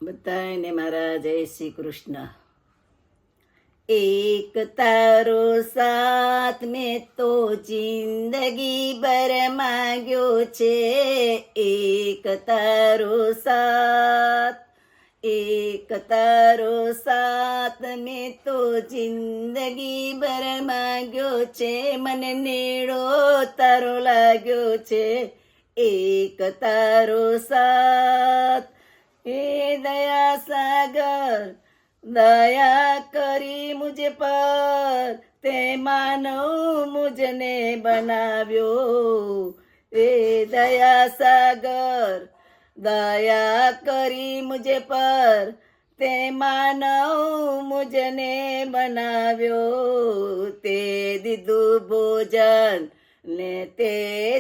બધાને મારા જય શ્રી કૃષ્ણ. એક તારો સાથ મેં તો જિંદગી ભર માંગ્યો છે. એક તારો સાથ, એક તારો સાથ મેં તો જિંદગી ભર માંગ્યો છે. મને નેડો તારો લાગ્યો છે. એક તારો સાથ. હે દયા સાગર, દયા કરી મુझ પર, તે માનવ મુझने બનાવ્યો. હે દયા સાગર, દયા કરી મુझ પર, તે માનવ મુझने બનાવ્યો. તે દીધું ભોજન ને તે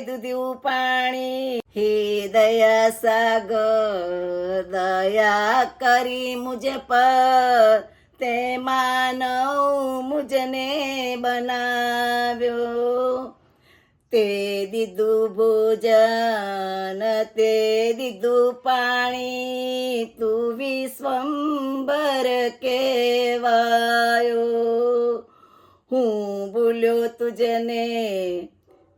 દૂધ્યું પાણી. હે દયા સાગર, દયા કરી મુझ પર, તે માનવ મુझने બનાવ્યો. તે દીધું ભોજન, તે દીધું પાણી, તું વિશ્વંભર કહેવાયો. હું ભૂલ્યો તુજને,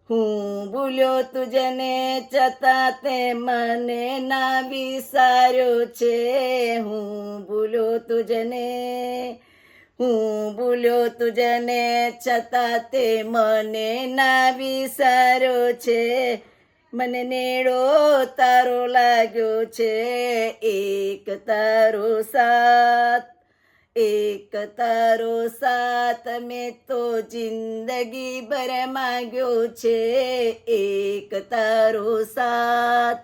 હું ભૂલ્યો તુજને, છતાં તે મને ના વિસાર્યો છે. હું ભૂલ્યો તુજને, હું ભૂલ્યો તુજને, છતાં તે મને ના વિસાર્યો છે. મને નેડો તારો લાગ્યો છે. એક તારો સાથ, એક તારો સાથ મેં તો જિંદગી ભર માંગ્યો છે. એક તારો સાથ,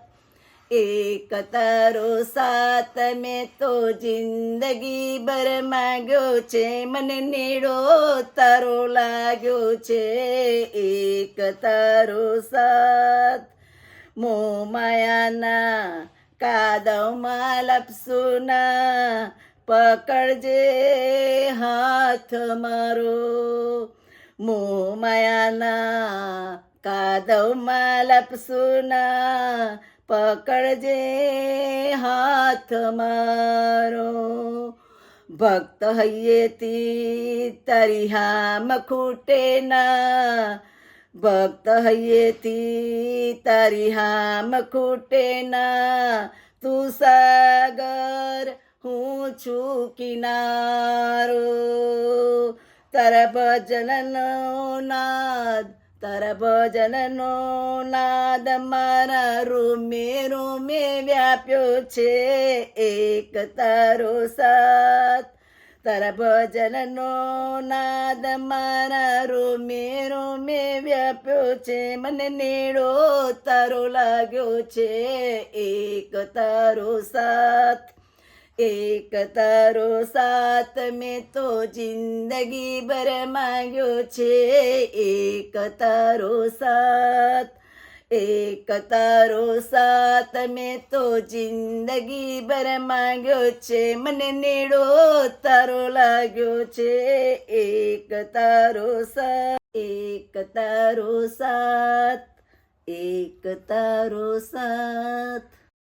એક તારો સાથ મેં તો જિંદગી ભર માંગ્યો છે. મને નેડો તારો લાગ્યો છે. એક તારો સાથ. મોહ માયાના કાદવમાં લપસુના, પકડજે હાથ મારો. મોહ માયાના કાદવમાં લપસુના, પકડજે હાથ મારો. ભક્ત હૈયેથી તારી હામ ખૂટે ના, ભક્ત હૈયેથી તારી હામ ખૂટે ના. તું સાગર, હું છું કિનારો. તારા ભજનનો નાદ, તારા ભજનનો નાદ મારા રોમે રોમે વ્યાપ્યો છે. એક તારો સાથ, તારા ભજનનો નાદ મારા રોમે રોમે વ્યાપ્યો છે. મને નેડો તારો લાગ્યો છે. એક તારો સાથ, એક તારો સાથ મેં તો જિંદગી ભર માંગ્યો છે. એક તારો સાથ, એક તારો સાથ મેં તો જિંદગી ભર માંગ્યો છે. મને નેડો તારો લાગ્યો છે. એક તારો સાથ, એક તારો સાથ, એક તારો સાથ.